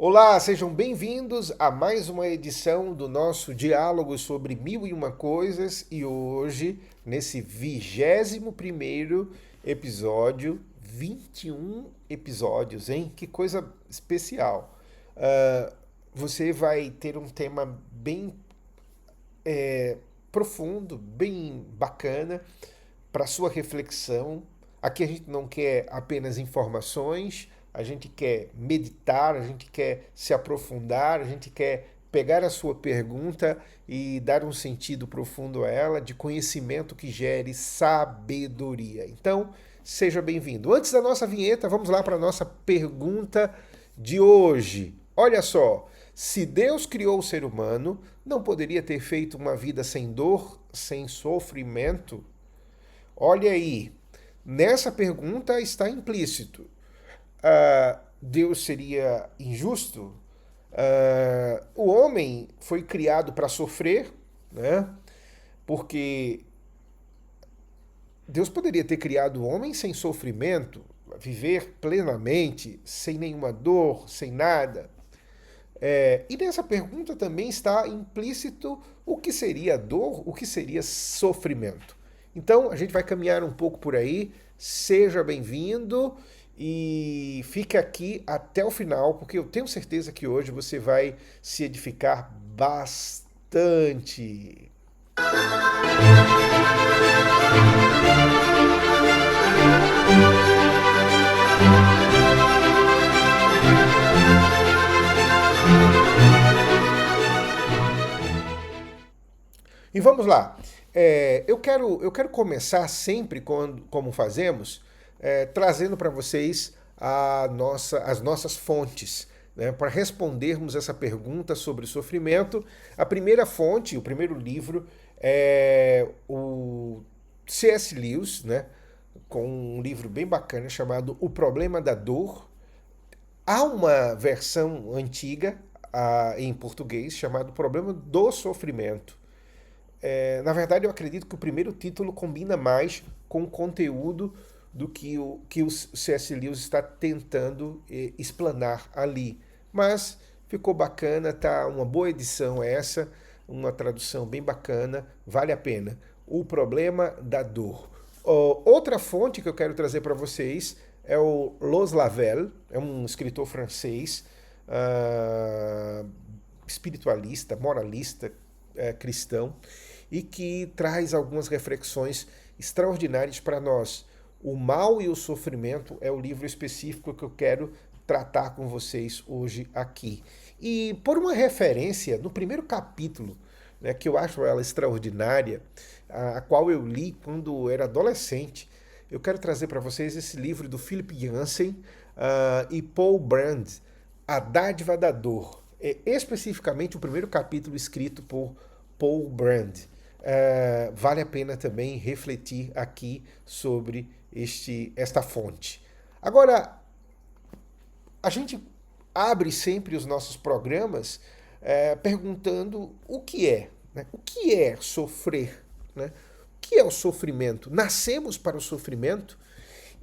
Olá, sejam bem-vindos a mais uma edição do nosso diálogo sobre mil e uma coisas e hoje, nesse 21º episódio, 21 episódios, hein? Que coisa especial. Ah, Você vai ter um tema bem profundo, bem bacana para sua reflexão. Aqui a gente não quer apenas informações, a gente quer meditar, a gente quer se aprofundar, a gente quer pegar a sua pergunta e dar um sentido profundo a ela, de conhecimento que gere sabedoria. Então, seja bem-vindo. Antes da nossa vinheta, vamos lá para a nossa pergunta de hoje. Olha só, se Deus criou o ser humano, não poderia ter feito uma vida sem dor, sem sofrimento? Olha aí, nessa pergunta está implícito. Deus seria injusto? O homem foi criado para sofrer, né? Porque Deus poderia ter criado o homem sem sofrimento, viver plenamente, sem nenhuma dor, sem nada. E nessa pergunta também está implícito o que seria dor, o que seria sofrimento. Então a gente vai caminhar um pouco por aí. Seja bem-vindo e fique aqui até o final, porque eu tenho certeza que hoje você vai se edificar bastante. E vamos lá. Eu quero começar sempre, como fazemos, trazendo para vocês as nossas fontes, né, para respondermos essa pergunta sobre sofrimento. A primeira fonte, o primeiro livro, é o C.S. Lewis, né, com um livro bem bacana chamado O Problema da Dor. Há uma versão antiga em português chamada O Problema do Sofrimento. Na verdade, eu acredito que o primeiro título combina mais com o conteúdo do que o C.S. Lewis está tentando explanar ali. Mas ficou bacana, tá uma boa edição essa, uma tradução bem bacana, vale a pena. O Problema da Dor. Outra fonte que eu quero trazer para vocês é o Los Lavelle, é um escritor francês, espiritualista, moralista, cristão, e que traz algumas reflexões extraordinárias para nós. O Mal e o Sofrimento é o livro específico que eu quero tratar com vocês hoje aqui. E por uma referência, no primeiro capítulo, né, que eu acho ela extraordinária, a qual eu li quando era adolescente, eu quero trazer para vocês esse livro do Philip Yancey e Paul Brand, A Dádiva da Dor. É especificamente o primeiro capítulo escrito por Paul Brand. Vale a pena também refletir aqui sobre esta fonte. Agora, a gente abre sempre os nossos programas perguntando o que é, né? O que é sofrer, né? O que é o sofrimento? Nascemos para o sofrimento?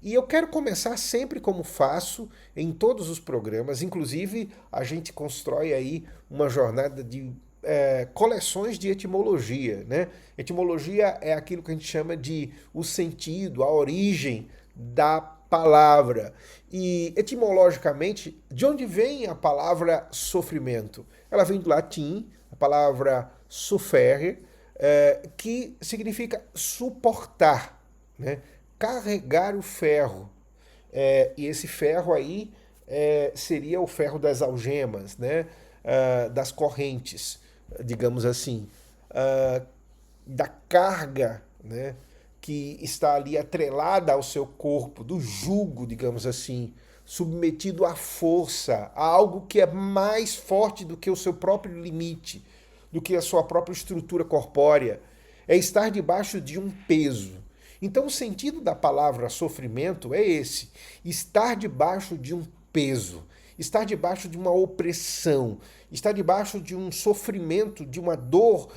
E eu quero começar sempre como faço em todos os programas, inclusive a gente constrói aí uma jornada de coleções de etimologia, né? Etimologia é aquilo que a gente chama de o sentido, a origem da palavra. E etimologicamente, de onde vem a palavra sofrimento? Ela vem do latim, a palavra sufere, que significa suportar, né? Carregar o ferro. E esse ferro aí seria o ferro das algemas, né? Das correntes, digamos assim, da carga, né? Que está ali atrelada ao seu corpo, do jugo, digamos assim, submetido à força, a algo que é mais forte do que o seu próprio limite, do que a sua própria estrutura corpórea. É estar debaixo de um peso. Então, o sentido da palavra sofrimento é esse: estar debaixo de um peso, estar debaixo de uma opressão, estar debaixo de um sofrimento, de uma dor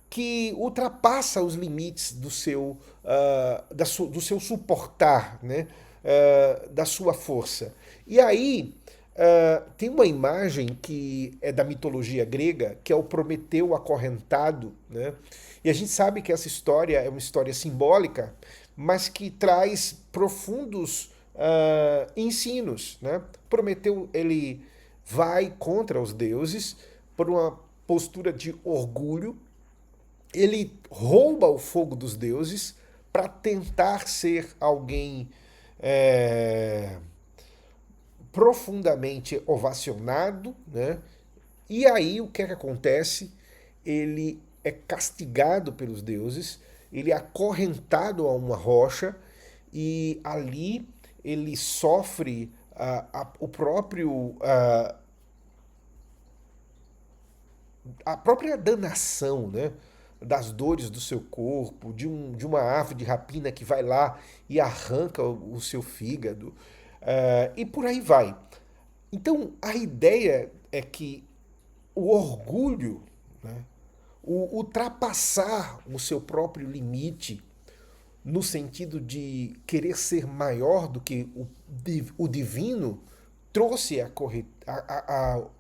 que ultrapassa os limites do seu suportar, né? Da sua força. E aí, Tem uma imagem que é da mitologia grega, que é o Prometeu acorrentado, né? E a gente sabe que essa história é uma história simbólica, mas que traz profundos ensinos, né? Prometeu, ele vai contra os deuses por uma postura de orgulho, ele rouba o fogo dos deuses para tentar ser alguém é, profundamente ovacionado, né? E aí o que é que acontece? Ele é castigado pelos deuses, ele é acorrentado a uma rocha e ali ele sofre o próprio a própria danação, né? Das dores do seu corpo, de uma ave de rapina que vai lá e arranca o seu fígado, e por aí vai. Então, a ideia é que o orgulho, né, o ultrapassar o seu próprio limite, no sentido de querer ser maior do que o divino, trouxe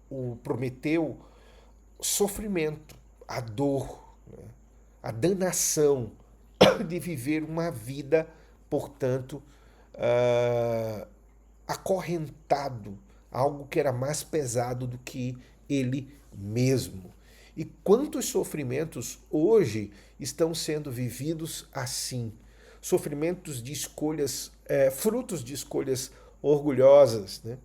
o Prometeu sofrimento, a dor, né, a danação de viver uma vida, portanto, acorrentado, algo que era mais pesado do que ele mesmo. E quantos sofrimentos hoje estão sendo vividos assim? Sofrimentos de escolhas, frutos de escolhas orgulhosas, né?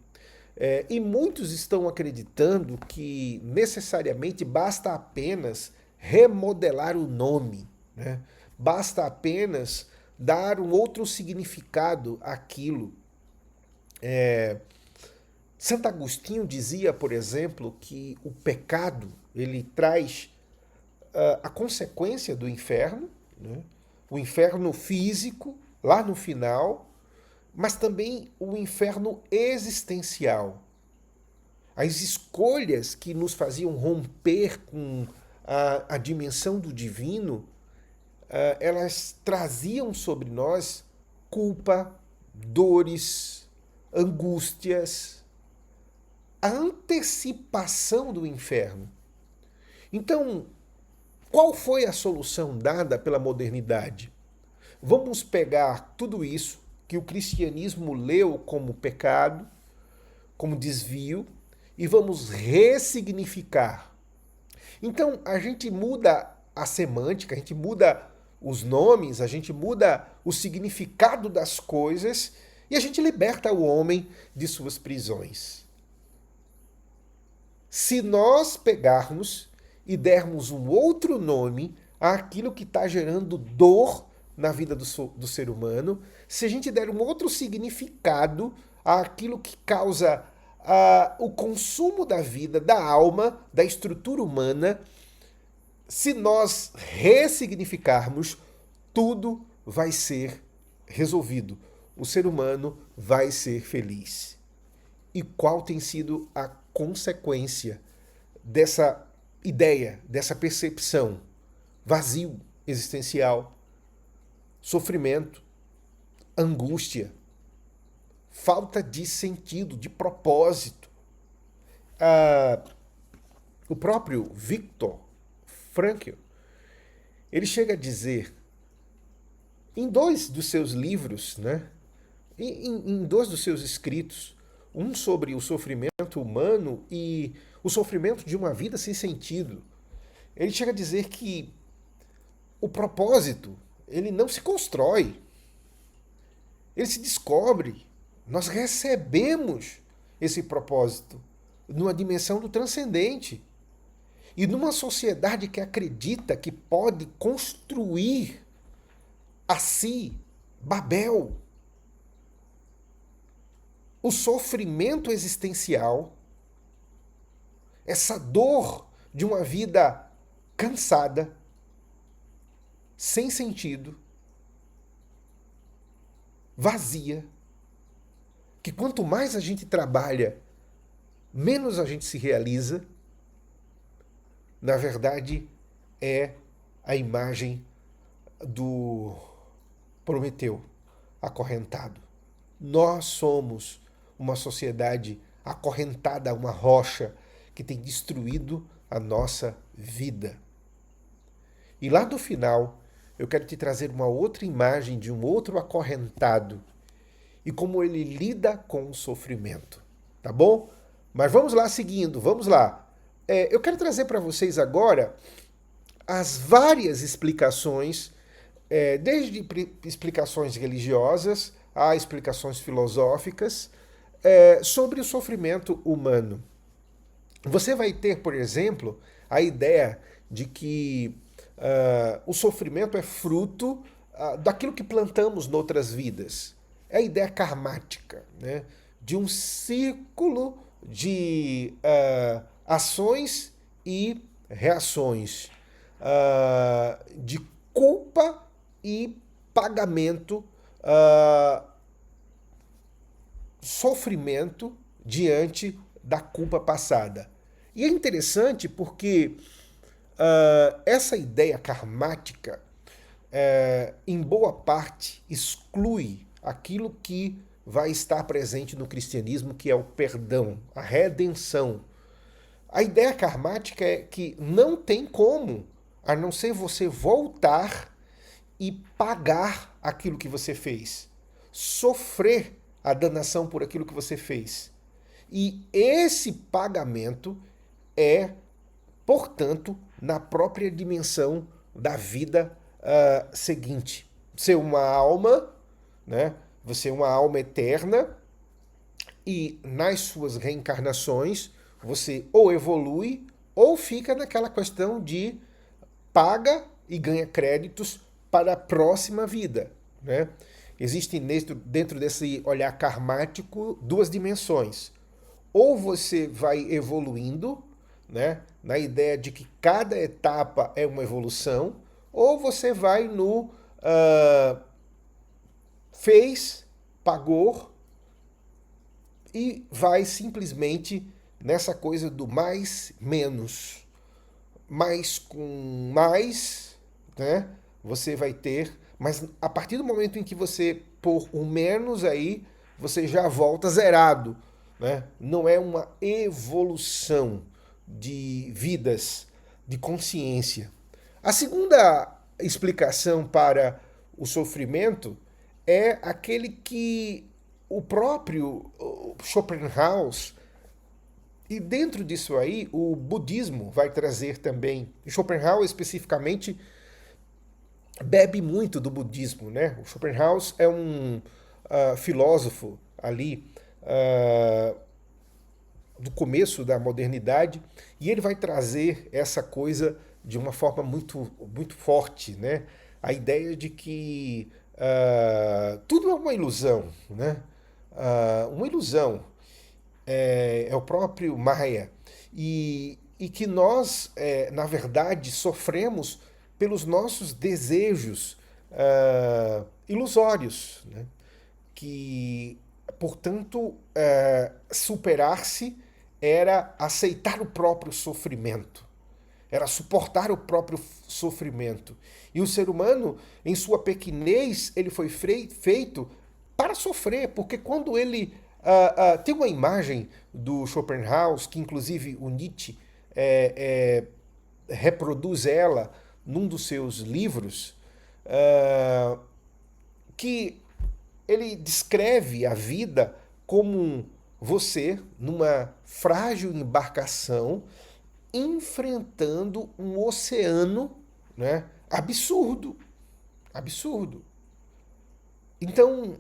E muitos estão acreditando que necessariamente basta apenas remodelar o nome, né? Basta apenas dar um outro significado àquilo. Santo Agostinho dizia, por exemplo, que o pecado ele traz a consequência do inferno, né? O inferno físico, lá no final, mas também o inferno existencial. As escolhas que nos faziam romper com a dimensão do divino, elas traziam sobre nós culpa, dores, angústias, a antecipação do inferno. Então, qual foi a solução dada pela modernidade? Vamos pegar tudo isso que o cristianismo leu como pecado, como desvio, e vamos ressignificar. Então, a gente muda a semântica, a gente muda os nomes, a gente muda o significado das coisas e a gente liberta o homem de suas prisões. Se nós pegarmos e dermos um outro nome àquilo que está gerando dor na vida do ser humano, se a gente der um outro significado àquilo que causa o consumo da vida, da alma, da estrutura humana, se nós ressignificarmos, tudo vai ser resolvido. O ser humano vai ser feliz. E qual tem sido a consequência dessa ideia, dessa percepção? Vazio existencial, sofrimento, angústia, falta de sentido, de propósito. O próprio Viktor Frankl, ele chega a dizer, em dois dos seus livros, né, em dois dos seus escritos, um sobre o sofrimento humano e o sofrimento de uma vida sem sentido, ele chega a dizer que o propósito, ele não se constrói, ele se descobre. Nós recebemos esse propósito numa dimensão do transcendente. E numa sociedade que acredita que pode construir a si Babel, o sofrimento existencial, essa dor de uma vida cansada, sem sentido, vazia, que quanto mais a gente trabalha, menos a gente se realiza, na verdade é a imagem do Prometeu acorrentado. Nós somos uma sociedade acorrentada a uma rocha que tem destruído a nossa vida. E lá no final, eu quero te trazer uma outra imagem de um outro acorrentado e como ele lida com o sofrimento, tá bom? Mas vamos lá seguindo, vamos lá. Eu quero trazer para vocês agora as várias explicações, desde explicações religiosas a explicações filosóficas, sobre o sofrimento humano. Você vai ter, por exemplo, a ideia de que o sofrimento é fruto daquilo que plantamos noutras vidas. É a ideia karmática, né? De um círculo de ações e reações, de culpa e pagamento, sofrimento diante da culpa passada. E é interessante porque essa ideia karmática, em boa parte, exclui aquilo que vai estar presente no cristianismo, que é o perdão, a redenção. A ideia karmática é que não tem como, a não ser você voltar e pagar aquilo que você fez, sofrer a danação por aquilo que você fez. E esse pagamento é, portanto, na própria dimensão da vida seguinte. Ser uma alma, né? Você é uma alma eterna e nas suas reencarnações você ou evolui ou fica naquela questão de paga e ganha créditos para a próxima vida, né? Existem dentro desse olhar karmático duas dimensões. Ou você vai evoluindo, né, na ideia de que cada etapa é uma evolução, ou você vai no fez, pagou e vai simplesmente nessa coisa do mais, menos. Mais com mais, né, você vai ter, mas a partir do momento em que você pôr um menos aí, você já volta zerado, né? Não é uma evolução de vidas, de consciência. A segunda explicação para o sofrimento é aquele que o próprio Schopenhauer, e dentro disso aí o budismo vai trazer também. Schopenhauer especificamente bebe muito do budismo, né? O Schopenhauer é um filósofo ali do começo da modernidade, e ele vai trazer essa coisa de uma forma muito, muito forte, né? A ideia de que tudo é uma ilusão, né? Uma ilusão. É o próprio Maia. E que nós, na verdade, sofremos pelos nossos desejos ilusórios, né? Que, portanto, superar-se era aceitar o próprio sofrimento, era suportar o próprio sofrimento. E o ser humano, em sua pequenez, ele foi feito para sofrer, porque quando ele... tem uma imagem do Schopenhauer, que inclusive o Nietzsche reproduz ela num dos seus livros, que ele descreve a vida como você numa frágil embarcação enfrentando um oceano, né, absurdo. Absurdo. Então,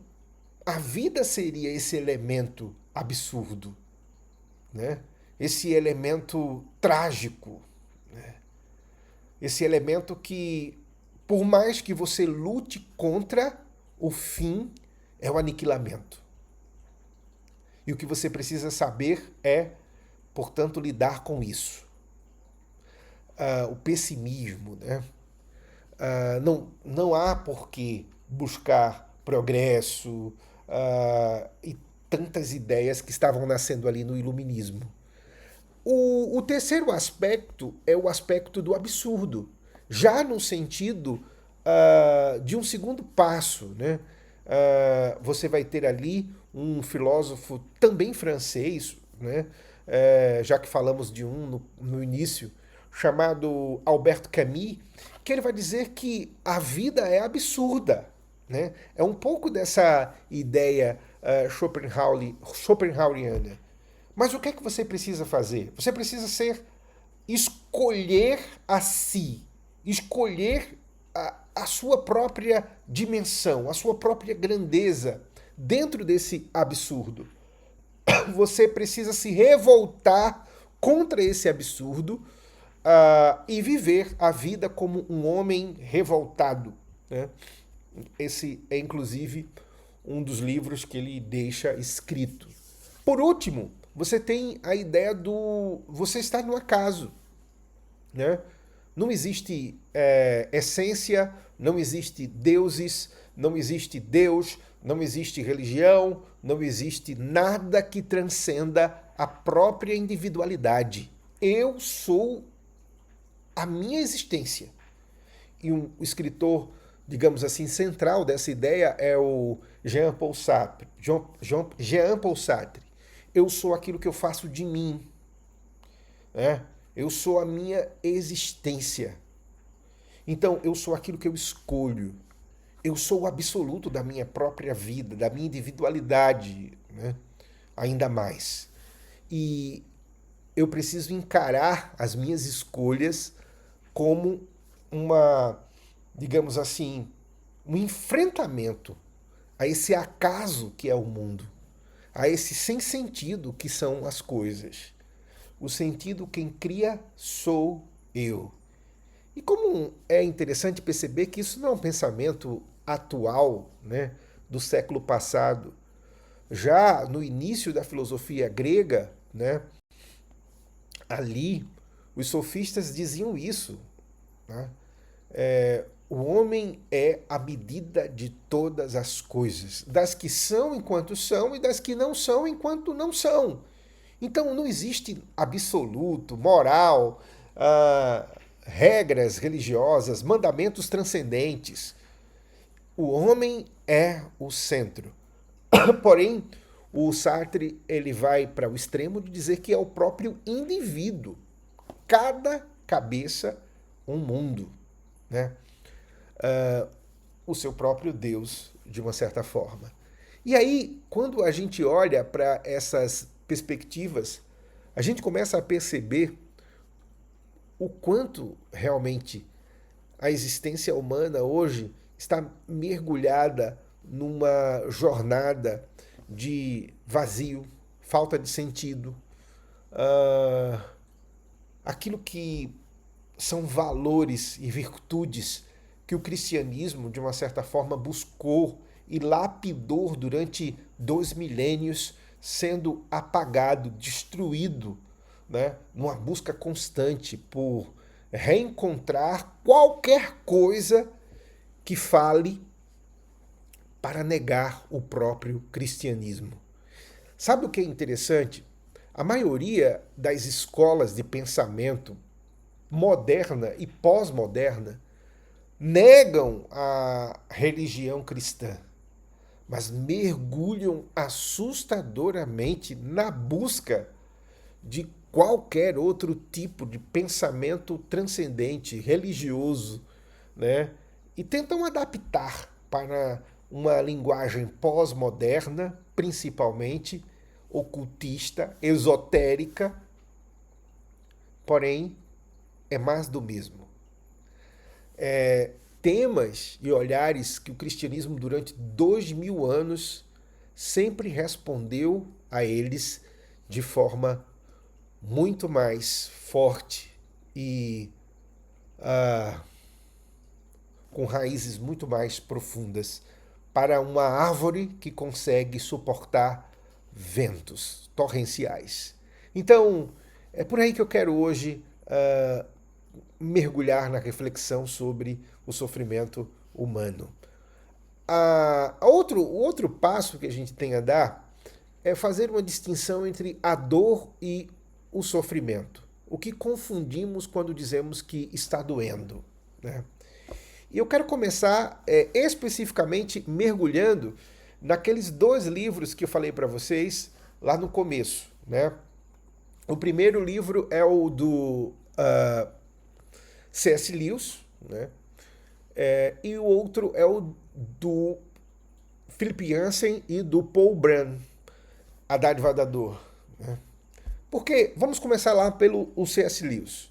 a vida seria esse elemento absurdo, né? Esse elemento trágico, né? Esse elemento que, por mais que você lute contra, o fim é o aniquilamento. E o que você precisa saber é, portanto, lidar com isso. O pessimismo, né? Não há por que buscar progresso e tantas ideias que estavam nascendo ali no iluminismo. O terceiro aspecto é o aspecto do absurdo, já no sentido de um segundo passo, né? Você vai ter ali um filósofo também francês, né? Já que falamos de um no início, chamado Albert Camus, que ele vai dizer que a vida é absurda, né? É um pouco dessa ideia Schopenhaueriana. Mas o que é que você precisa fazer? Você precisa escolher a si, escolher a sua própria dimensão, a sua própria grandeza dentro desse absurdo. Você precisa se revoltar contra esse absurdo e viver a vida como um homem revoltado, né? Esse é, inclusive, um dos livros que ele deixa escrito. Por último, você tem a ideia do você estar no acaso, né? Não existe essência, não existe deuses, não existe Deus, não existe religião, não existe nada que transcenda a própria individualidade. Eu sou a minha existência. E um escritor, digamos assim, central dessa ideia é o Jean-Paul Sartre. Jean-Paul Sartre. Eu sou aquilo que eu faço de mim. Né? Eu sou a minha existência. Então, eu sou aquilo que eu escolho. Eu sou o absoluto da minha própria vida, da minha individualidade, né? Ainda mais. E eu preciso encarar as minhas escolhas como digamos assim, um enfrentamento a esse acaso que é o mundo, a esse sem sentido que são as coisas. O sentido quem cria sou eu. E como é interessante perceber que isso não é um pensamento atual, né, do século passado. Já no início da filosofia grega, né, ali, os sofistas diziam isso. Né? O homem é a medida de todas as coisas, das que são enquanto são e das que não são enquanto não são. Então não existe absoluto, moral, regras religiosas, mandamentos transcendentes. O homem é o centro. Porém, o Sartre ele vai para o extremo de dizer que é o próprio indivíduo. Cada cabeça, um mundo. Né? O seu próprio Deus, de uma certa forma. E aí, quando a gente olha para essas perspectivas, a gente começa a perceber o quanto realmente a existência humana hoje está mergulhada numa jornada de vazio, falta de sentido, aquilo que são valores e virtudes que o cristianismo, de uma certa forma, buscou e lapidou durante 2 milênios, sendo apagado, destruído, né, numa busca constante por reencontrar qualquer coisa que fale para negar o próprio cristianismo. Sabe o que é interessante? A maioria das escolas de pensamento moderna e pós-moderna negam a religião cristã, mas mergulham assustadoramente na busca de qualquer outro tipo de pensamento transcendente, religioso, né? E tentam adaptar para uma linguagem pós-moderna, principalmente ocultista, esotérica, porém é mais do mesmo. Temas e olhares que o cristianismo durante 2000 anos sempre respondeu a eles de forma muito mais forte e com raízes muito mais profundas para uma árvore que consegue suportar ventos torrenciais. Então, é por aí que eu quero hoje mergulhar na reflexão sobre o sofrimento humano. O outro passo que a gente tem a dar é fazer uma distinção entre a dor e o sofrimento. O que confundimos quando dizemos que está doendo. Né? E eu quero começar especificamente mergulhando naqueles 2 livros que eu falei para vocês lá no começo. Né? O primeiro livro é o do C.S. Lewis, né? E o outro é o do Philip Yancey e do Paul Brand, A Dádiva da Dor. Né? Porque, vamos começar lá pelo C.S. Lewis.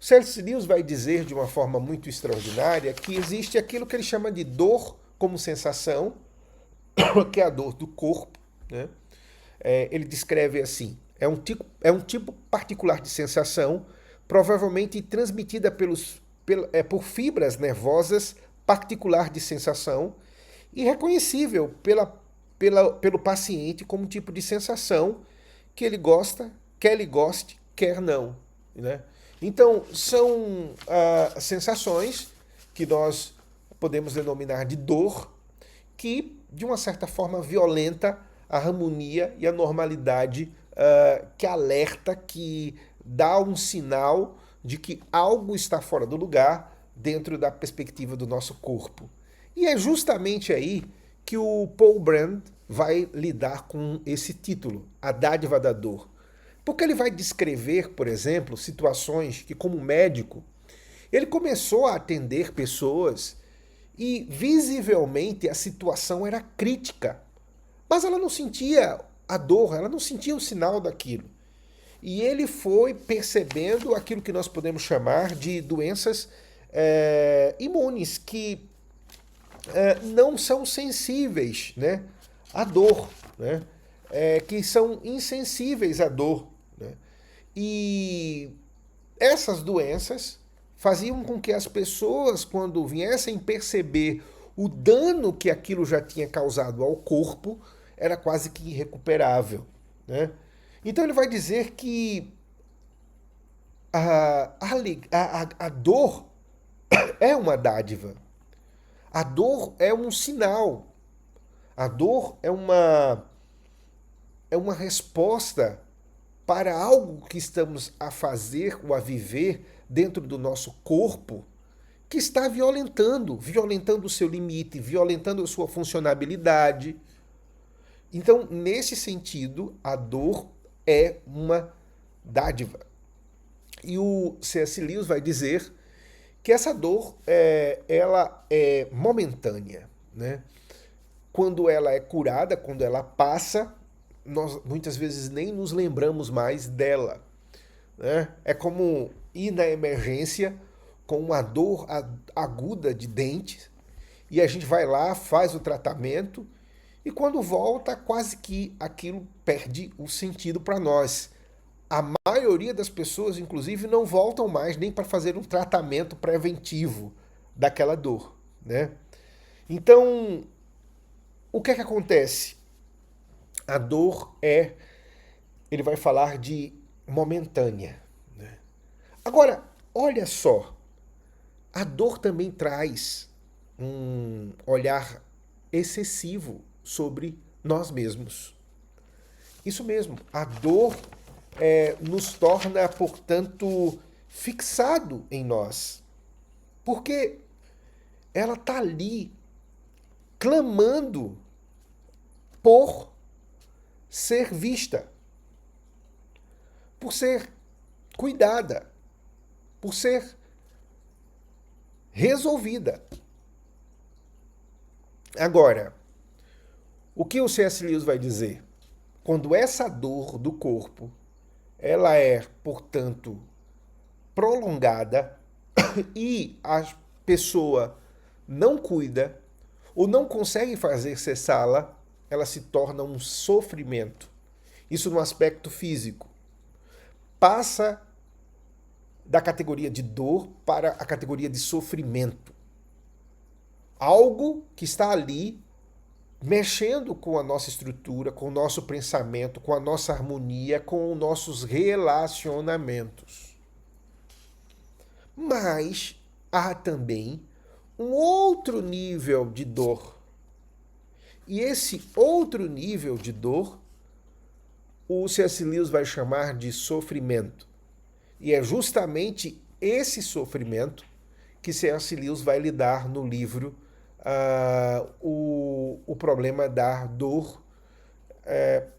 O C.S. Lewis vai dizer de uma forma muito extraordinária que existe aquilo que ele chama de dor como sensação, que é a dor do corpo. Né? Ele descreve assim, é um tipo particular de sensação, provavelmente transmitida por fibras nervosas particular de sensação e reconhecível pelo paciente como um tipo de sensação que ele gosta, quer ele goste, quer não. Né? Então, são sensações que nós podemos denominar de dor, que, de uma certa forma, violenta a harmonia e a normalidade, que alerta, que dá um sinal de que algo está fora do lugar dentro da perspectiva do nosso corpo. E é justamente aí que o Paul Brand vai lidar com esse título, A Dádiva da Dor. Porque ele vai descrever, por exemplo, situações que, como médico, ele começou a atender pessoas e, visivelmente, a situação era crítica. Mas ela não sentia a dor, ela não sentia o sinal daquilo. E ele foi percebendo aquilo que nós podemos chamar de doenças imunes, que não são sensíveis, né, à dor, né, que são insensíveis à dor. Né, e essas doenças faziam com que as pessoas, quando viessem perceber o dano que aquilo já tinha causado ao corpo, era quase que irrecuperável. Então ele vai dizer que a dor é uma dádiva. A dor é um sinal. A dor é uma resposta para algo que estamos a fazer ou a viver dentro do nosso corpo que está violentando o seu limite, violentando a sua funcionabilidade. Então, nesse sentido, a dor é uma dádiva. E o C.S. Lewis vai dizer que essa dor ela é momentânea. Né? Quando ela é curada, quando ela passa, nós muitas vezes nem nos lembramos mais dela. Né? É como ir na emergência com uma dor aguda de dente e a gente vai lá, faz o tratamento e quando volta, quase que aquilo perde o sentido para nós. A maioria das pessoas, inclusive, não voltam mais nem para fazer um tratamento preventivo daquela dor. Né? Então, o que é que acontece? A dor ele vai falar de momentânea. Né? Agora, olha só, a dor também traz um olhar excessivo sobre nós mesmos. Isso mesmo, a dor nos torna, portanto, fixado em nós. Porque ela está ali clamando por ser vista, por ser cuidada, por ser resolvida. Agora, o que o C.S. Lewis vai dizer? Quando essa dor do corpo, ela é, portanto, prolongada e a pessoa não cuida ou não consegue fazer cessá-la, ela se torna um sofrimento. Isso no aspecto físico. Passa da categoria de dor para a categoria de sofrimento. Algo que está ali mexendo com a nossa estrutura, com o nosso pensamento, com a nossa harmonia, com os nossos relacionamentos. Mas há também um outro nível de dor. E esse outro nível de dor, o C.S. Lewis vai chamar de sofrimento. E é justamente esse sofrimento que C.S. Lewis vai lidar no livro o problema da dor,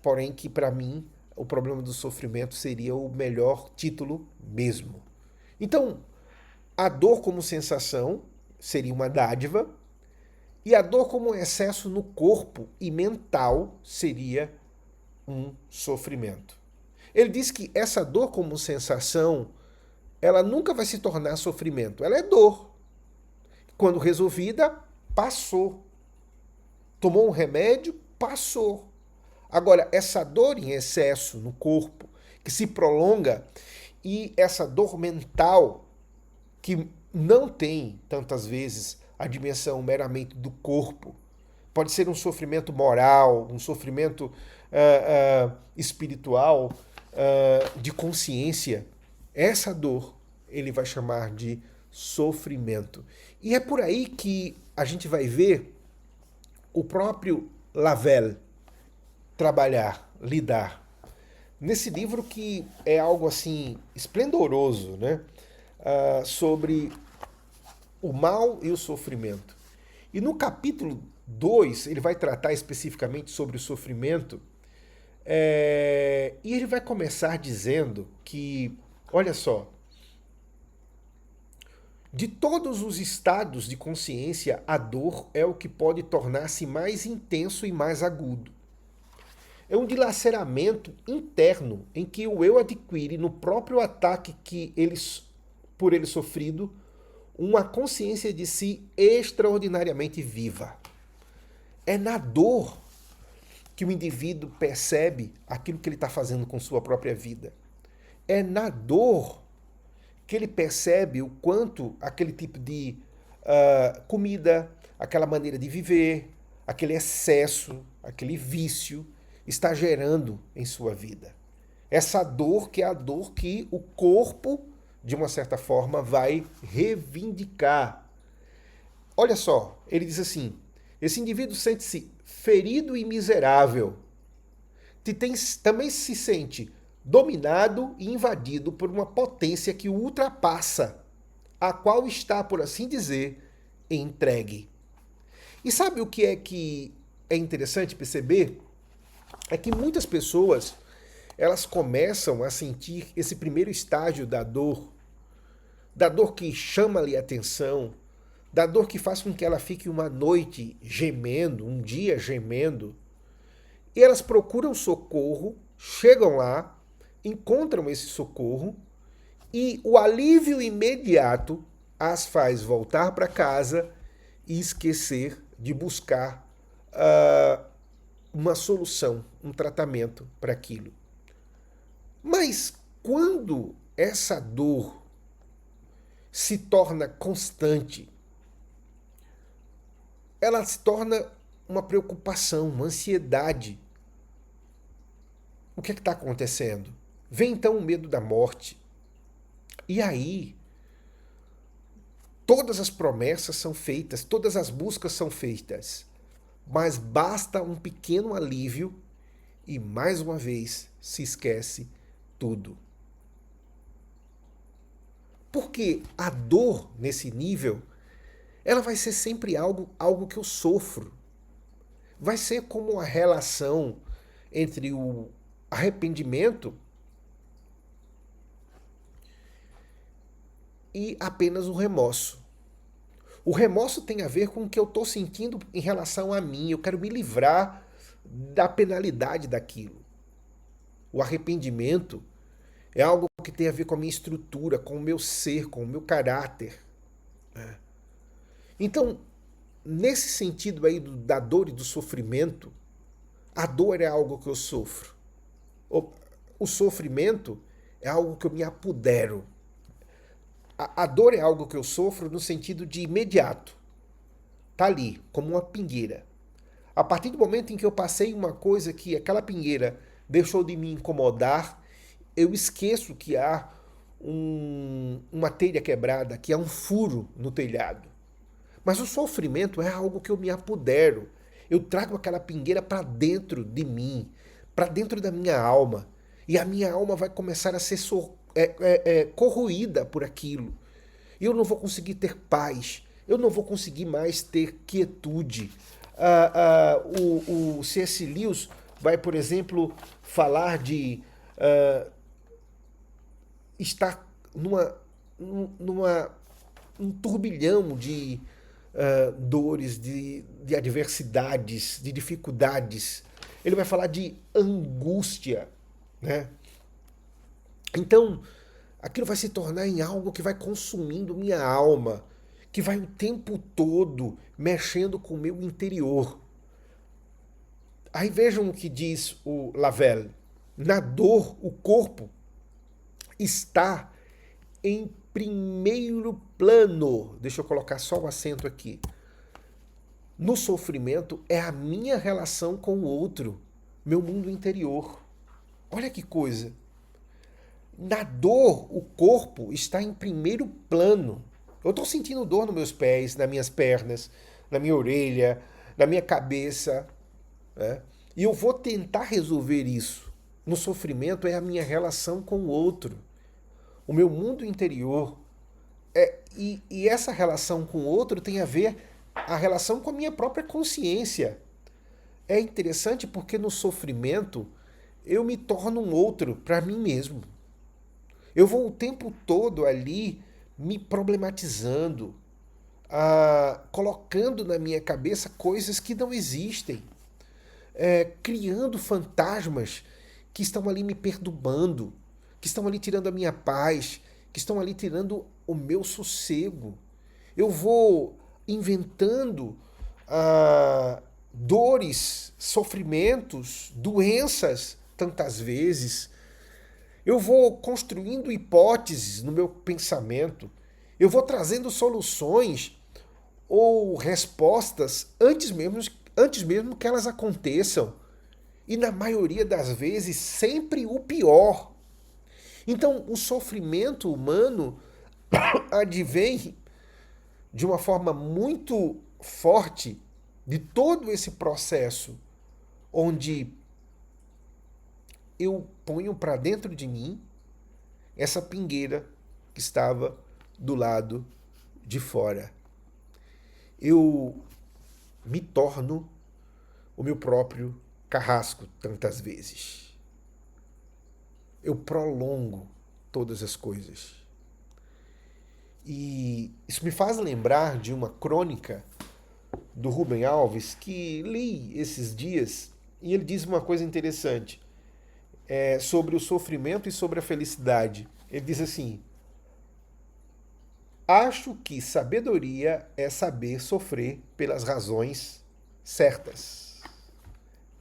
porém que para mim o problema do sofrimento seria o melhor título mesmo. Então, a dor como sensação seria uma dádiva, e a dor como excesso no corpo e mental seria um sofrimento. Ele diz que essa dor como sensação, ela nunca vai se tornar sofrimento. Ela é dor. Quando resolvida, passou. Tomou um remédio, passou. Agora, essa dor em excesso no corpo, que se prolonga, e essa dor mental, que não tem, tantas vezes, a dimensão meramente do corpo, pode ser um sofrimento moral, um sofrimento espiritual, de consciência. Essa dor ele vai chamar de sofrimento. E é por aí que a gente vai ver o próprio Lavelle trabalhar, lidar. Nesse livro que é algo assim esplendoroso, né? Sobre o mal e o sofrimento. E no capítulo 2, ele vai tratar especificamente sobre o sofrimento, e ele vai começar dizendo que, olha só, de todos os estados de consciência, a dor é o que pode tornar-se mais intenso e mais agudo. É um dilaceramento interno em que o eu adquire, no próprio ataque por ele sofrido, uma consciência de si extraordinariamente viva. É na dor que o indivíduo percebe aquilo que ele está fazendo com sua própria vida. É na dor que ele percebe o quanto aquele tipo de comida, aquela maneira de viver, aquele excesso, aquele vício está gerando em sua vida. Essa dor que é a dor que o corpo, de uma certa forma, vai reivindicar. Olha só, ele diz assim, esse indivíduo sente-se ferido e miserável. Também se sente dominado e invadido por uma potência que o ultrapassa, a qual está, por assim dizer, entregue. E sabe o que é interessante perceber? É que muitas pessoas, elas começam a sentir esse primeiro estágio da dor que chama-lhe atenção, da dor que faz com que ela fique uma noite gemendo, um dia gemendo, e elas procuram socorro, chegam lá, encontram esse socorro, e o alívio imediato as faz voltar para casa e esquecer de buscar uma solução, um tratamento para aquilo. Mas quando essa dor se torna constante, ela se torna uma preocupação, uma ansiedade. O que é que está acontecendo? Vem então o medo da morte. E aí, todas as promessas são feitas, todas as buscas são feitas, mas basta um pequeno alívio e mais uma vez se esquece tudo. Porque a dor nesse nível, ela vai ser sempre algo que eu sofro. Vai ser como a relação entre o arrependimento e apenas o remorso. O remorso tem a ver com o que eu estou sentindo em relação a mim. Eu quero me livrar da penalidade daquilo. O arrependimento é algo que tem a ver com a minha estrutura, com o meu ser, com o meu caráter. Então, nesse sentido aí da dor e do sofrimento, a dor é algo que eu sofro. O sofrimento é algo que eu me apodero. A dor é algo que eu sofro no sentido de imediato. Tá ali, como uma pingueira. A partir do momento em que eu passei uma coisa que aquela pingueira deixou de me incomodar, eu esqueço que há uma telha quebrada, que há um furo no telhado. Mas o sofrimento é algo que eu me apodero. Eu trago aquela pingueira para dentro de mim, para dentro da minha alma. E a minha alma vai começar a ser corroída por aquilo. E eu não vou conseguir ter paz. Eu não vou conseguir mais ter quietude. O C.S. Lewis vai, por exemplo, falar de estar numa um turbilhão de dores, de adversidades, de dificuldades. Ele vai falar de angústia, né? Então, aquilo vai se tornar em algo que vai consumindo minha alma, que vai o tempo todo mexendo com o meu interior. Aí vejam o que diz o Lavelle. Na dor, o corpo está em primeiro plano. Deixa eu colocar só o acento aqui. No sofrimento é a minha relação com o outro, meu mundo interior. Olha que coisa. Na dor, o corpo está em primeiro plano. Eu estou sentindo dor nos meus pés, nas minhas pernas, na minha orelha, na minha cabeça, né? E eu vou tentar resolver isso. No sofrimento é a minha relação com o outro, o meu mundo interior. E essa relação com o outro tem a ver a relação com a minha própria consciência. É interessante porque no sofrimento eu me torno um outro para mim mesmo. Eu vou o tempo todo ali me problematizando, colocando na minha cabeça coisas que não existem, criando fantasmas que estão ali me perturbando, que estão ali tirando a minha paz, que estão ali tirando o meu sossego. Eu vou inventando dores, sofrimentos, doenças, tantas vezes. Eu vou construindo hipóteses no meu pensamento. Eu vou trazendo soluções ou respostas antes mesmo que elas aconteçam. E na maioria das vezes, sempre o pior. Então, o sofrimento humano advém de uma forma muito forte de todo esse processo onde eu ponho para dentro de mim essa pingueira que estava do lado de fora. Eu me torno o meu próprio carrasco tantas vezes. Eu prolongo todas as coisas. E isso me faz lembrar de uma crônica do Rubem Alves que li esses dias, e ele diz uma coisa interessante sobre o sofrimento e sobre a felicidade. Ele diz assim: acho que sabedoria é saber sofrer pelas razões certas.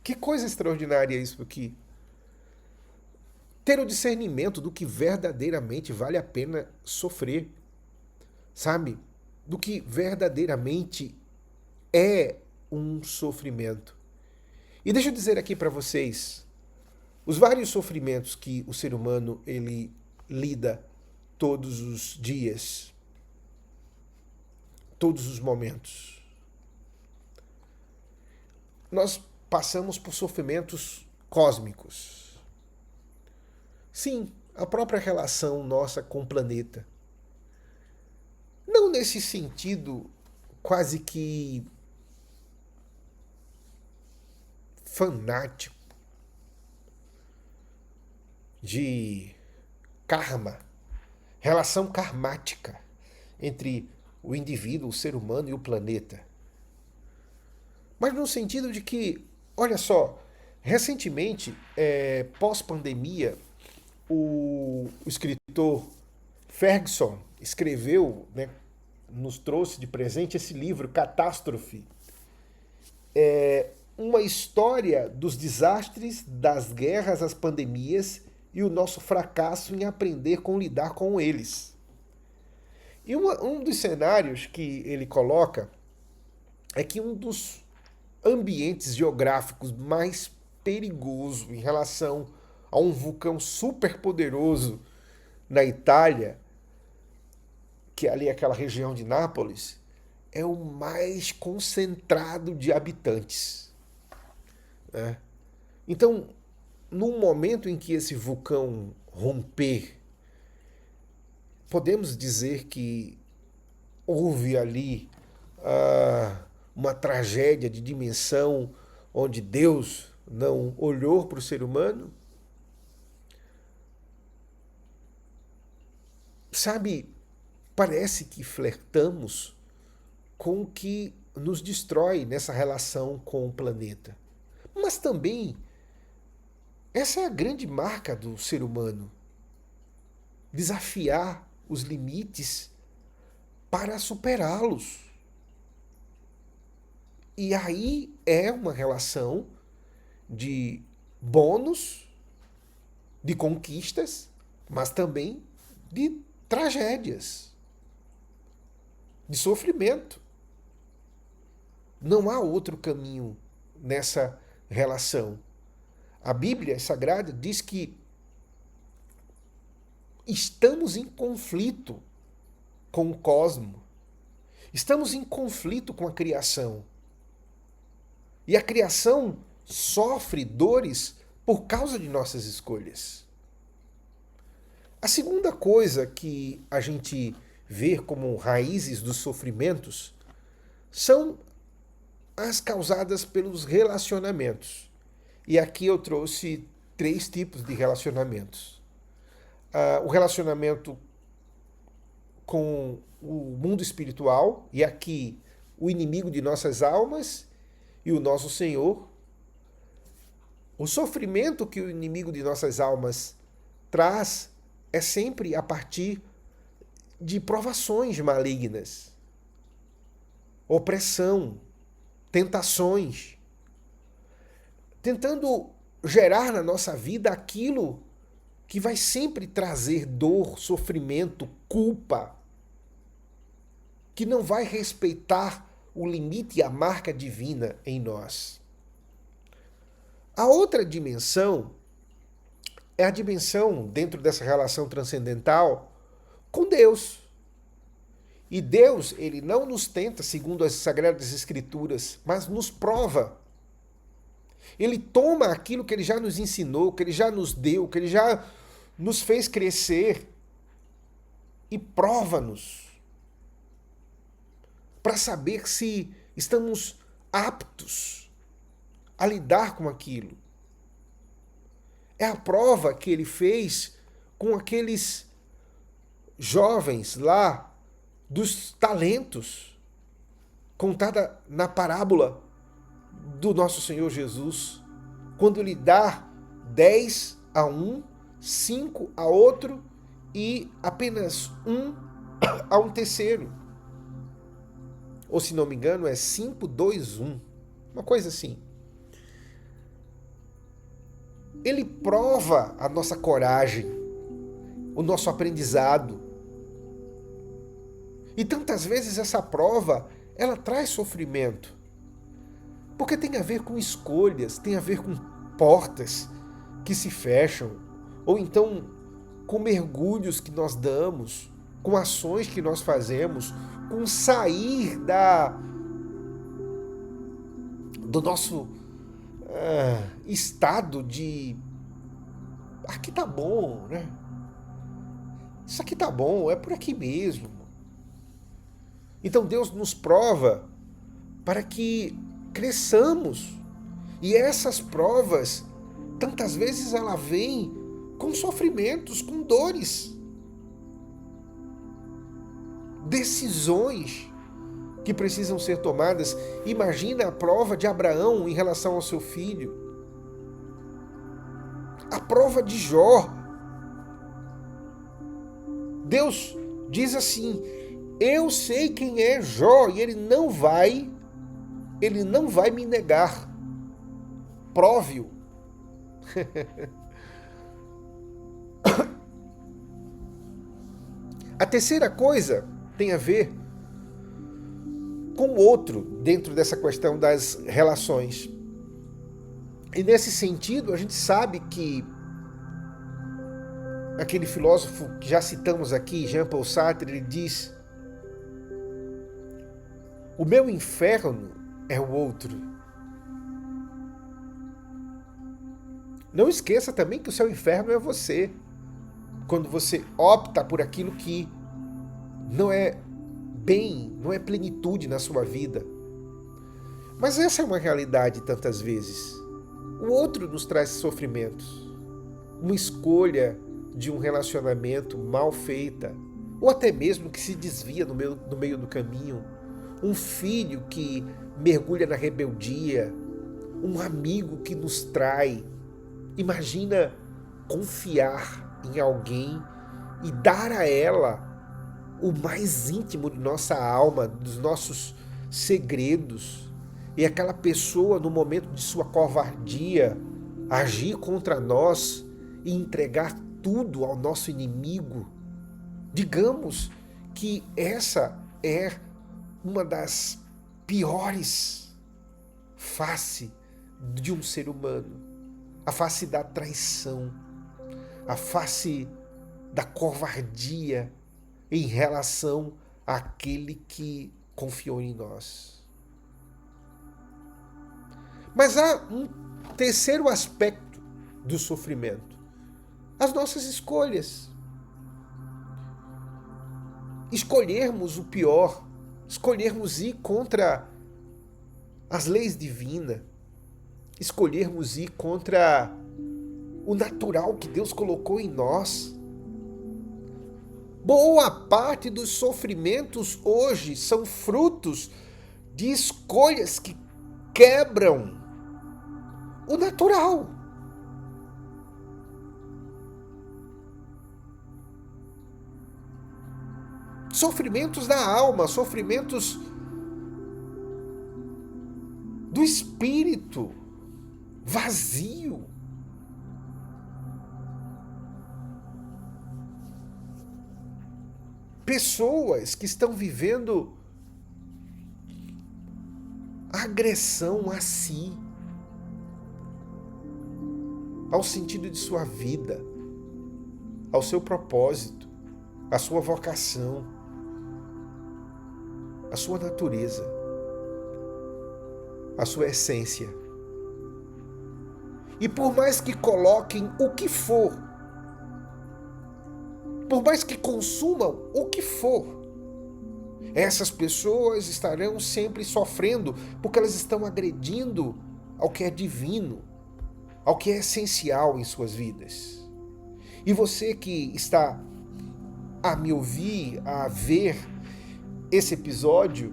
Que coisa extraordinária isso aqui. Ter o discernimento do que verdadeiramente vale a pena sofrer, sabe? Do que verdadeiramente é um sofrimento. E deixa eu dizer aqui para vocês, os vários sofrimentos que o ser humano ele lida todos os dias, todos os momentos. Nós passamos por sofrimentos cósmicos. Sim, a própria relação nossa com o planeta. Não nesse sentido quase que fanático de karma, relação karmática entre o indivíduo, o ser humano e o planeta. Mas no sentido de que, olha só, recentemente, pós-pandemia, o escritor Ferguson escreveu, né, nos trouxe de presente esse livro, Catástrofe, uma história dos desastres, das guerras, as pandemias e o nosso fracasso em aprender como lidar com eles. E um dos cenários que ele coloca é que um dos ambientes geográficos mais perigoso em relação a um vulcão super poderoso na Itália, que é ali aquela região de Nápoles, é o mais concentrado de habitantes, né? Então, num momento em que esse vulcão romper, podemos dizer que houve ali uma tragédia de dimensão onde Deus não olhou para o ser humano. Sabe, parece que flertamos com o que nos destrói nessa relação com o planeta. Mas também, essa é a grande marca do ser humano. Desafiar os limites para superá-los. E aí é uma relação de bônus, de conquistas, mas também de tragédias, de sofrimento. Não há outro caminho nessa relação. A Bíblia Sagrada diz que estamos em conflito com o cosmos, estamos em conflito com a criação. E a criação sofre dores por causa de nossas escolhas. A segunda coisa que a gente vê como raízes dos sofrimentos são as causadas pelos relacionamentos. E aqui eu trouxe 3 tipos de relacionamentos. O relacionamento com o mundo espiritual, e aqui o inimigo de nossas almas e o nosso Senhor. O sofrimento que o inimigo de nossas almas traz é sempre a partir de provações malignas, opressão, tentações, tentando gerar na nossa vida aquilo que vai sempre trazer dor, sofrimento, culpa, que não vai respeitar o limite e a marca divina em nós. A outra dimensão é a dimensão dentro dessa relação transcendental com Deus. E Deus, ele não nos tenta segundo as Sagradas Escrituras, mas nos prova. Ele toma aquilo que ele já nos ensinou, que ele já nos deu, que ele já nos fez crescer e prova-nos para saber se estamos aptos a lidar com aquilo. É a prova que ele fez com aqueles jovens lá dos talentos, contada na parábola do nosso Senhor Jesus, quando ele dá 10 a um, 5 a outro e apenas 1 a um terceiro. Ou se não me engano é 5, 2, 1. Uma coisa assim. Ele prova a nossa coragem, o nosso aprendizado. E tantas vezes essa prova, ela traz sofrimento. Porque tem a ver com escolhas, tem a ver com portas que se fecham, ou então com mergulhos que nós damos, com ações que nós fazemos, com sair do nosso estado de aqui tá bom, né? Isso aqui tá bom, é por aqui mesmo. Então Deus nos prova para que cresçamos. E essas provas, tantas vezes ela vem com sofrimentos, com dores. Decisões que precisam ser tomadas. Imagina a prova de Abraão em relação ao seu filho. A prova de Jó. Deus diz assim: eu sei quem é Jó e ele não vai me negar. Prove-o. A terceira coisa tem a ver com o outro dentro dessa questão das relações. E nesse sentido, a gente sabe que aquele filósofo que já citamos aqui, Jean-Paul Sartre, ele diz: o meu inferno é o outro. Não esqueça também que o seu inferno é você. Quando você opta por aquilo que não é bem, não é plenitude na sua vida. Mas essa é uma realidade tantas vezes. O outro nos traz sofrimentos. Uma escolha de um relacionamento mal feita, ou até mesmo que se desvia no meio do caminho. Um filho que mergulha na rebeldia. Um amigo que nos trai. Imagina confiar em alguém e dar a ela o mais íntimo de nossa alma, dos nossos segredos. E aquela pessoa, no momento de sua covardia, agir contra nós e entregar tudo ao nosso inimigo. Digamos que essa é uma das piores faces de um ser humano. A face da traição, a face da covardia em relação àquele que confiou em nós. Mas há um terceiro aspecto do sofrimento: as nossas escolhas. Escolhermos o pior, escolhermos ir contra as leis divinas, escolhermos ir contra o natural que Deus colocou em nós. Boa parte dos sofrimentos hoje são frutos de escolhas que quebram o natural. Sofrimentos da alma, sofrimentos do espírito vazio. Pessoas que estão vivendo agressão a si, ao sentido de sua vida, ao seu propósito, à sua vocação, à sua natureza, à sua essência. E por mais que coloquem o que for, por mais que consumam o que for, essas pessoas estarão sempre sofrendo, porque elas estão agredindo ao que é divino, ao que é essencial em suas vidas. E você que está a me ouvir, a ver esse episódio,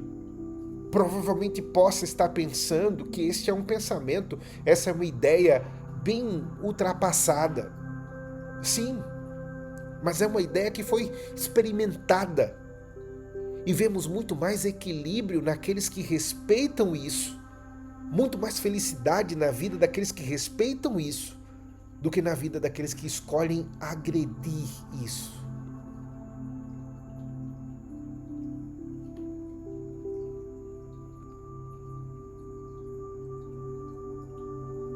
provavelmente possa estar pensando que este é um pensamento, essa é uma ideia bem ultrapassada. Sim, mas é uma ideia que foi experimentada. E vemos muito mais equilíbrio naqueles que respeitam isso, muito mais felicidade na vida daqueles que respeitam isso, do que na vida daqueles que escolhem agredir isso.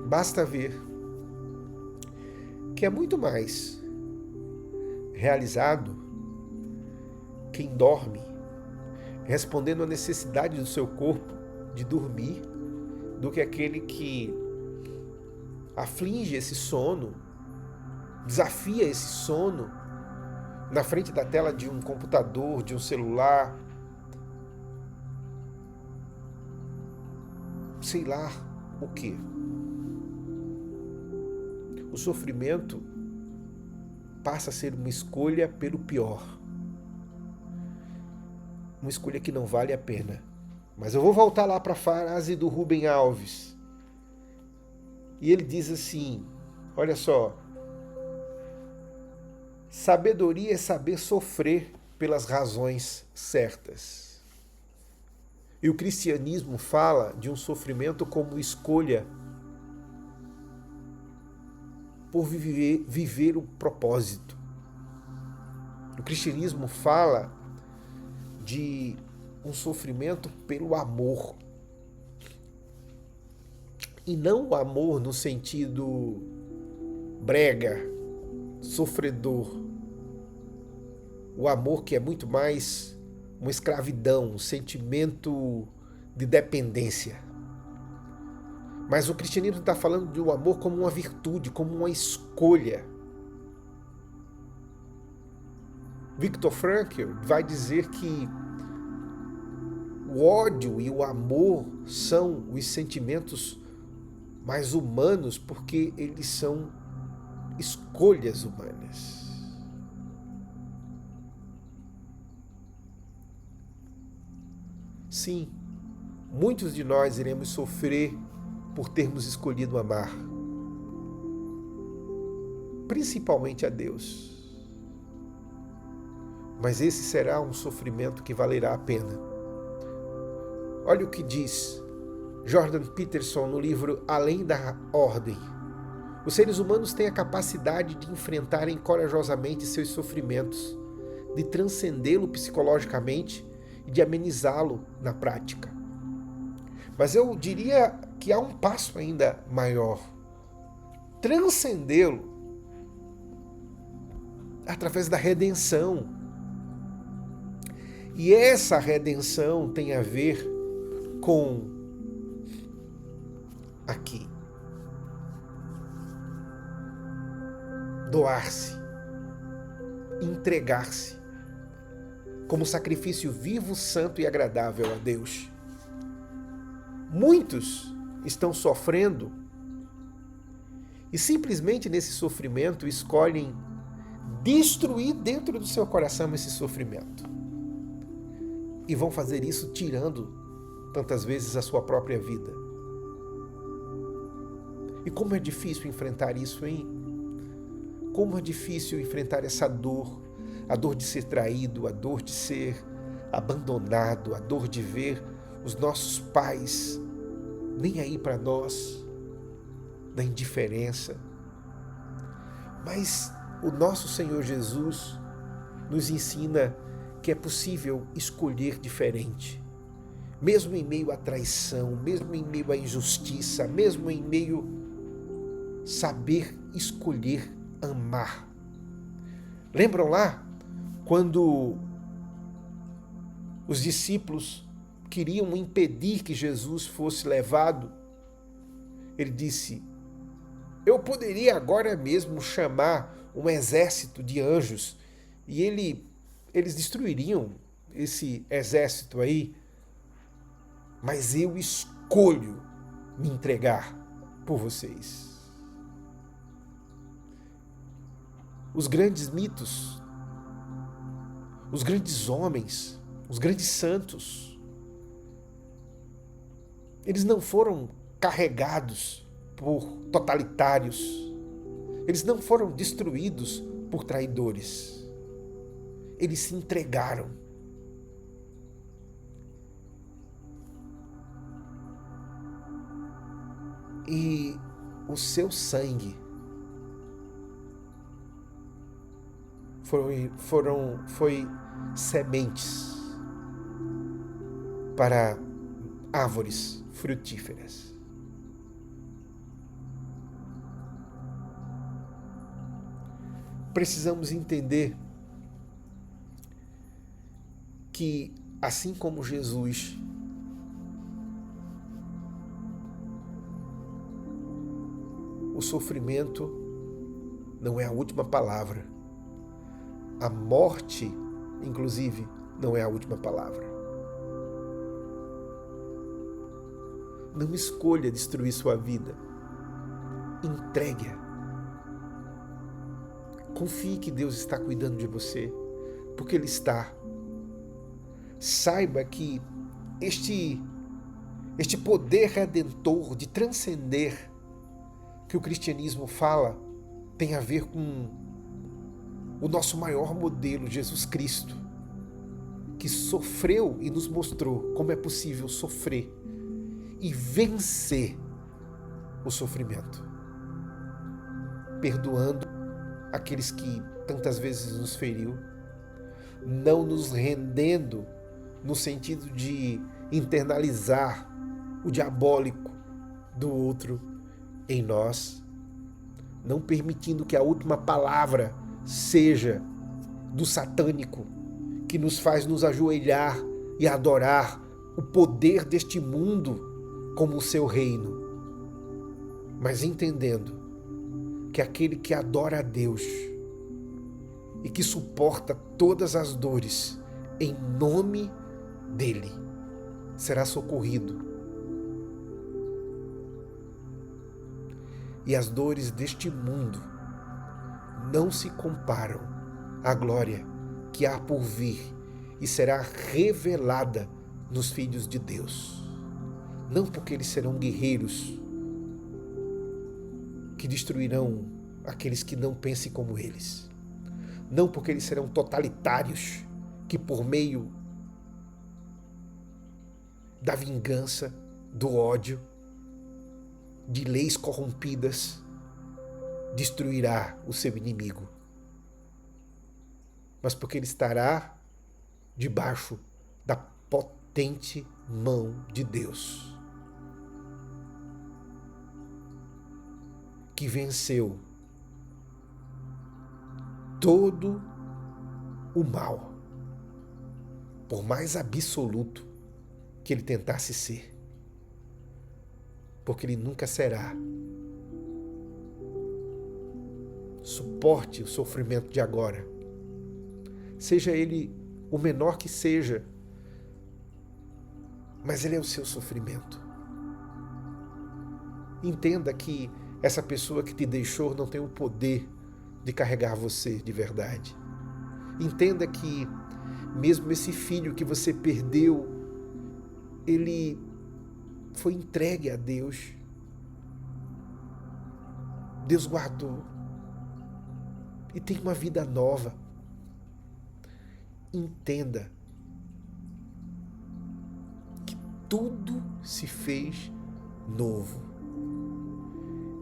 Basta ver que é muito mais realizado quem dorme, respondendo à necessidade do seu corpo de dormir, do que aquele que aflige esse sono, desafia esse sono na frente da tela de um computador, de um celular, sei lá o quê. O sofrimento passa a ser uma escolha pelo pior. Uma escolha que não vale a pena. Mas eu vou voltar lá para a frase do Rubem Alves. E ele diz assim, olha só: sabedoria é saber sofrer pelas razões certas. E o cristianismo fala de um sofrimento como escolha por viver o propósito. O cristianismo fala de um sofrimento pelo amor. E não o amor no sentido brega, sofredor. O amor que é muito mais uma escravidão, um sentimento de dependência. Mas o cristianismo está falando do amor como uma virtude, como uma escolha. Viktor Frankl vai dizer que o ódio e o amor são os sentimentos mas humanos porque eles são escolhas humanas. Sim, muitos de nós iremos sofrer por termos escolhido amar, principalmente a Deus. Mas esse será um sofrimento que valerá a pena. Olha o que diz Jordan Peterson no livro Além da Ordem. Os seres humanos têm a capacidade de enfrentarem corajosamente seus sofrimentos, de transcendê-lo psicologicamente e de amenizá-lo na prática. Mas eu diria que há um passo ainda maior. Transcendê-lo através da redenção. E essa redenção tem a ver com aqui. Doar-se, entregar-se como sacrifício vivo, santo e agradável a Deus. Muitos estão sofrendo e simplesmente nesse sofrimento escolhem destruir dentro do seu coração esse sofrimento. E vão fazer isso tirando tantas vezes a sua própria vida. E como é difícil enfrentar isso, hein? Como é difícil enfrentar essa dor, a dor de ser traído, a dor de ser abandonado, a dor de ver os nossos pais nem aí para nós, na indiferença. Mas o nosso Senhor Jesus nos ensina que é possível escolher diferente. Mesmo em meio à traição, mesmo em meio à injustiça, mesmo em meio a saber escolher amar. Lembram lá quando os discípulos queriam impedir que Jesus fosse levado? Ele disse: eu poderia agora mesmo chamar um exército de anjos e eles destruiriam esse exército aí, mas eu escolho me entregar por vocês. Os grandes mitos, os grandes homens, os grandes santos, eles não foram carregados por totalitários, eles não foram destruídos por traidores, eles se entregaram. E o seu sangue foi sementes para árvores frutíferas. Precisamos entender que, assim como Jesus, o sofrimento não é a última palavra. A morte, inclusive, não é a última palavra. Não escolha destruir sua vida. Entregue-a. Confie que Deus está cuidando de você, porque Ele está. Saiba que este poder redentor de transcender que o cristianismo fala tem a ver com o nosso maior modelo, Jesus Cristo, que sofreu e nos mostrou como é possível sofrer e vencer o sofrimento, perdoando aqueles que tantas vezes nos feriu, não nos rendendo no sentido de internalizar o diabólico do outro em nós, não permitindo que a última palavra seja do satânico, que nos faz nos ajoelhar e adorar o poder deste mundo como o seu reino, mas entendendo que aquele que adora a Deus e que suporta todas as dores em nome dele será socorrido e as dores deste mundo não se comparam à glória que há por vir e será revelada nos filhos de Deus. Não porque eles serão guerreiros que destruirão aqueles que não pensem como eles. Não porque eles serão totalitários que por meio da vingança, do ódio, de leis corrompidas, destruirá o seu inimigo. Mas porque ele estará debaixo da potente mão de Deus, que venceu todo o mal, por mais absoluto que ele tentasse ser, porque ele nunca será. Suporte o sofrimento de agora, seja ele o menor que seja, mas ele é o seu sofrimento. Entenda que essa pessoa que te deixou não tem o poder de carregar você de verdade. Entenda que mesmo esse filho que você perdeu, ele foi entregue a Deus. Deus guardou e tem uma vida nova. Entenda que tudo se fez novo.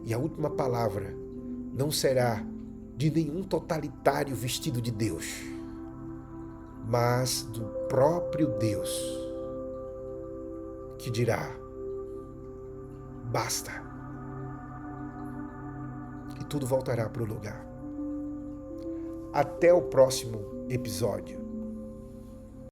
E a última palavra não será de nenhum totalitário vestido de Deus, mas do próprio Deus, que dirá: basta. E tudo voltará para o lugar. Até o próximo episódio.